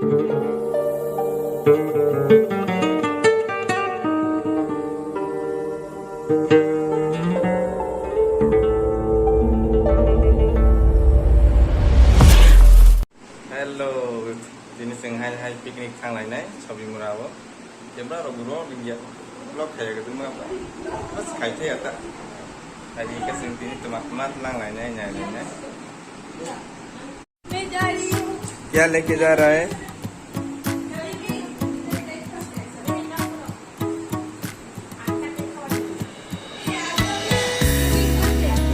Hello, ini sengai hai piknik kang lain nih, cobi murawo. Jember roburo dia, blok kayak gitu mah, terus kayak ya tak. Tadi kesini teman-teman lang lain nih nyanyi nih. क्या लेके जा रहा है?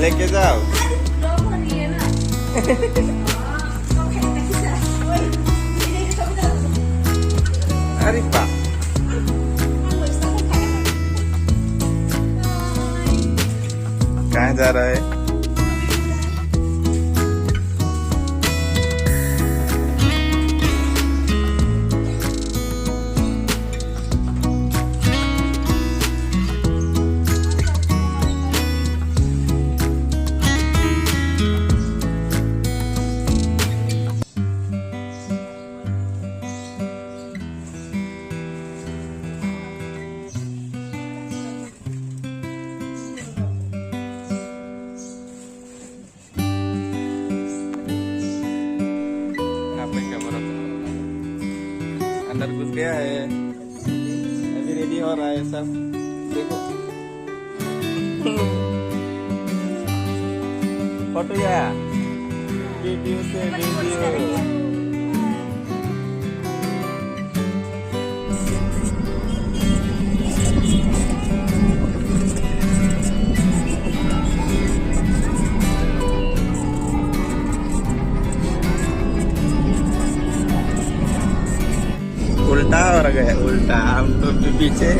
लेके जाओ। अरे पा कहाँ जा रहा है? अंदर घुस गया है, अभी रेडी हो रहा है सब, देखो। फोटो या वीडियो से वीडियो। उल्टा हो गया, उल्टा हम तो पीछे।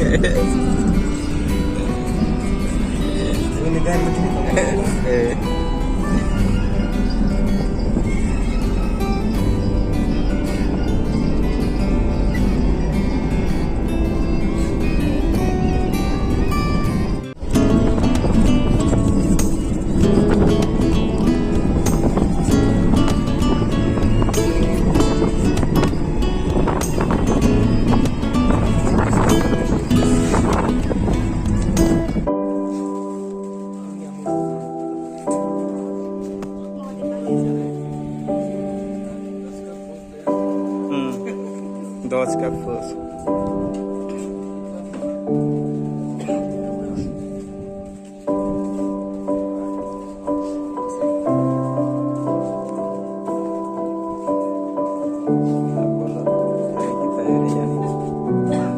Dos cafés.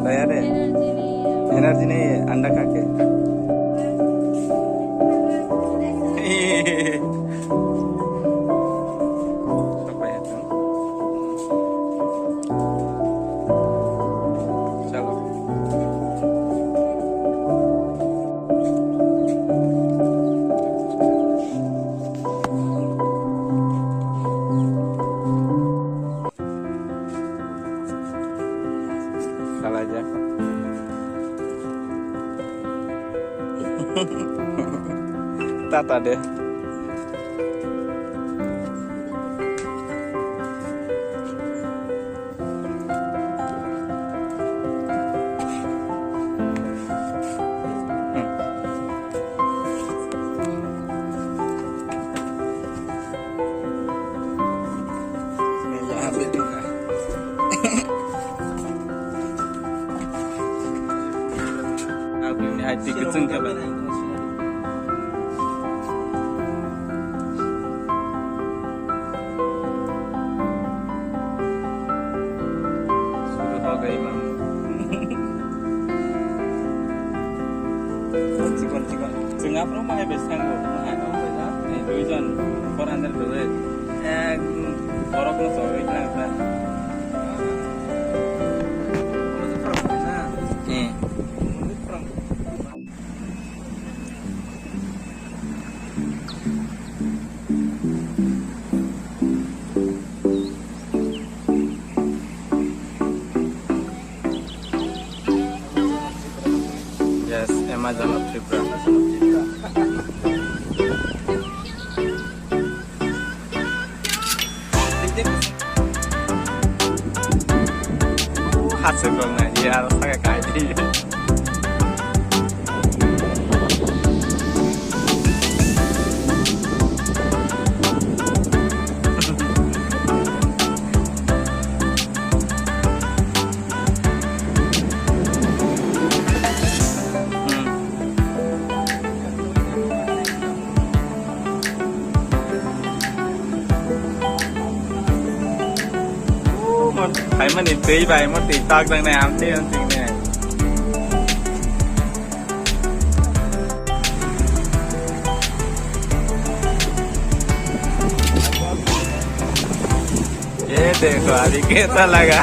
तैयार है? एनर्जी नहीं है, अंडा खा के। Salah aja. Tata deh. Hati keceng kapan? Sudah हो गई मैम। चिकन जों आप लोग माहे बेसांगो माहे दो बेजा दुइजन 400 बेजे एक बरफनो सबै लांता Yes, Amazon of Tripura. phát sinh rồi này ya nó sang cái đi phải mà nhìn tí vậy mà tí tao đang làm thế anh tình này ये देखो अभी कैसा लगा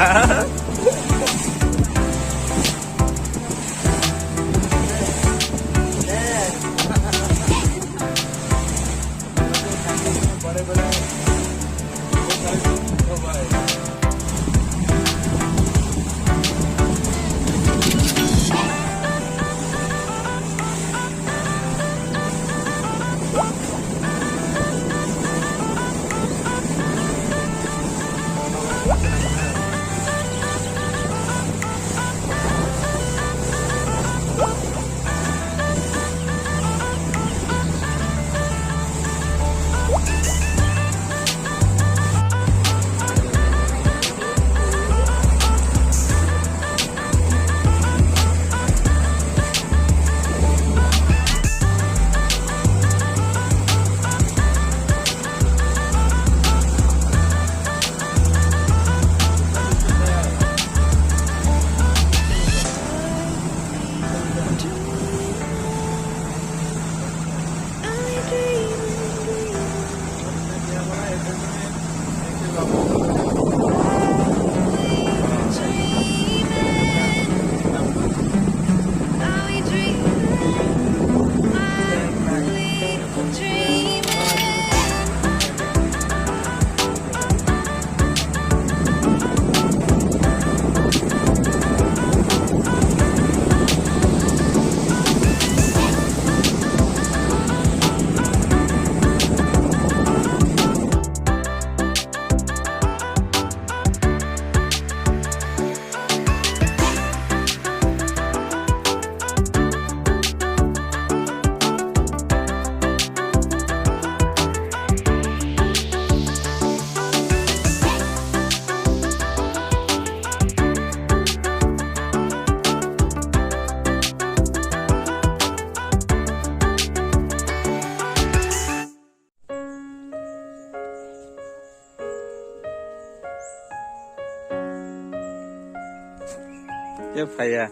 chứ phải à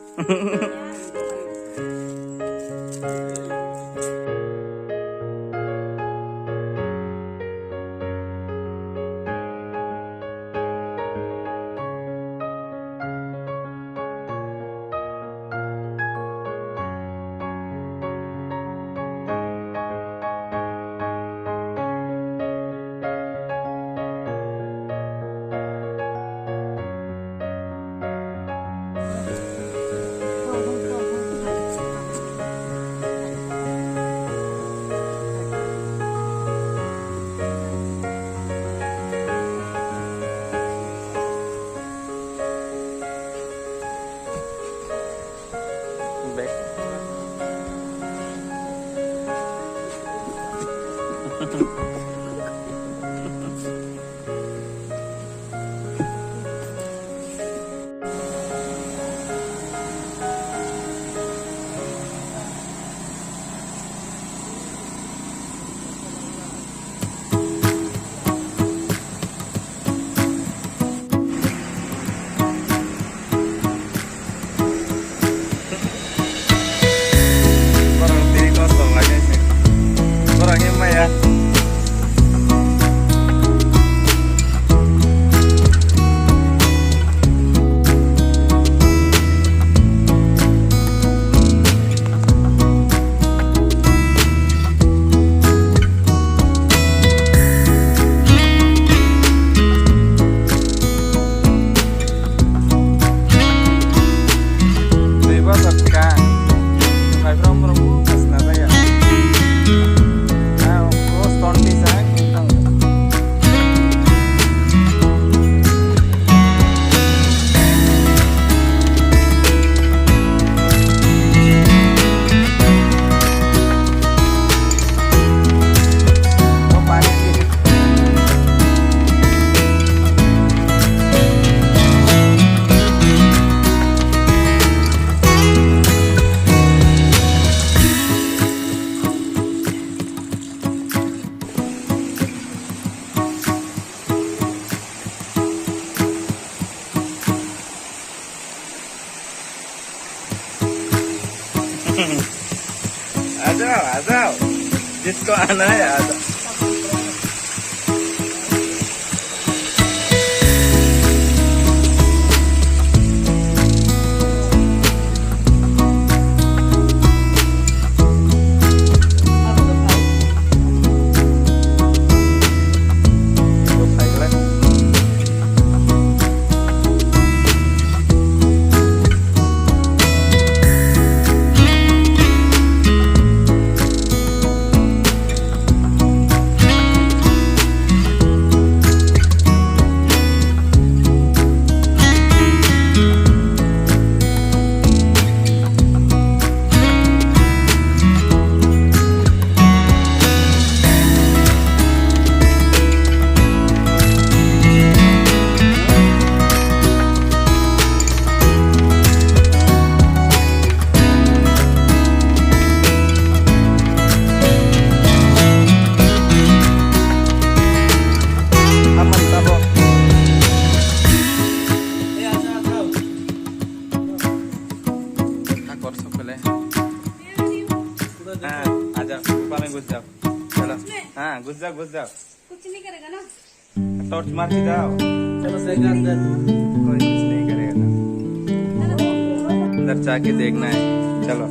आ जाओ आ जाओ, जिसको आना है आ जाओ। हाँ घुस जाओ घुस जाओ, कुछ नहीं करेगा ना, टॉर्च मार के जाओ। चलो सही अंदर कोई कुछ नहीं करेगा ना, अंदर जाके देखना है। चलो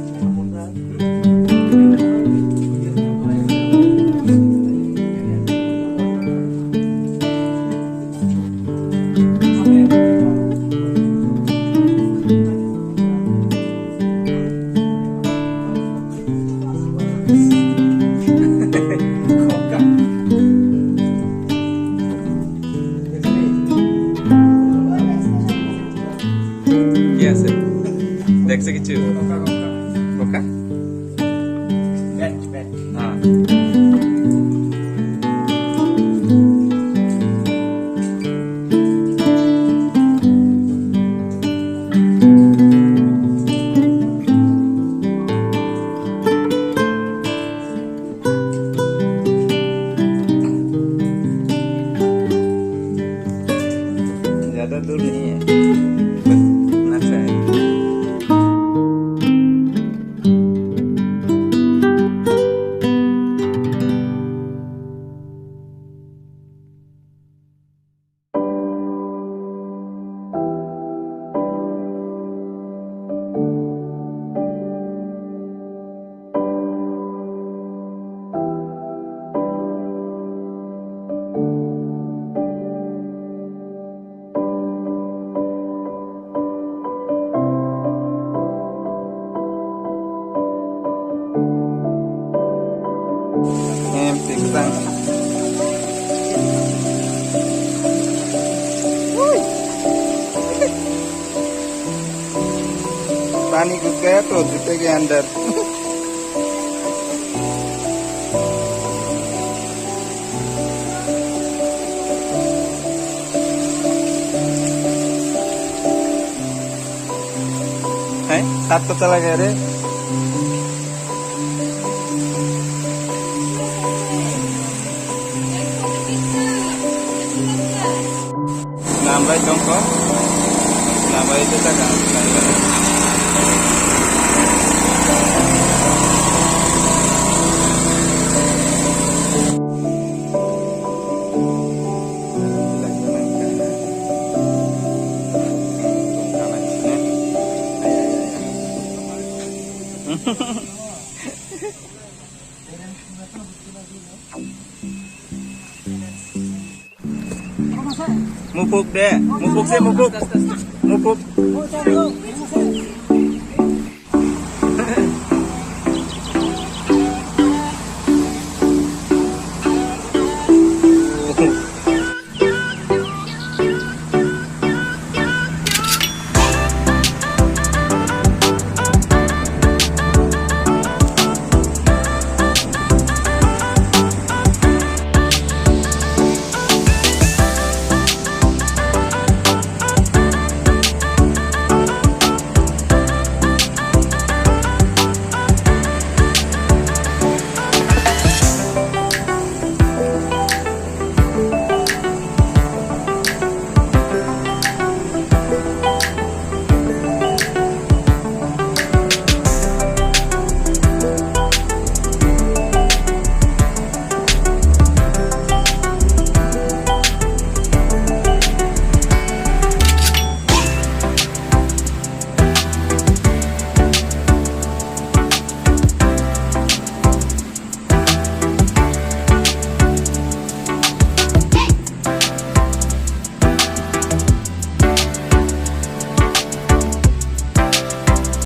देख से किच्छु कोका हाँ ज्यादा दूर नहीं है, बस नशा है। पानी घुस गया तो जूते के अंदर। है हाथ तो चला गया रे। Nambah jongkok, nambah itu kan. Mupuk deh, mupuk sih mupuk, mupuk.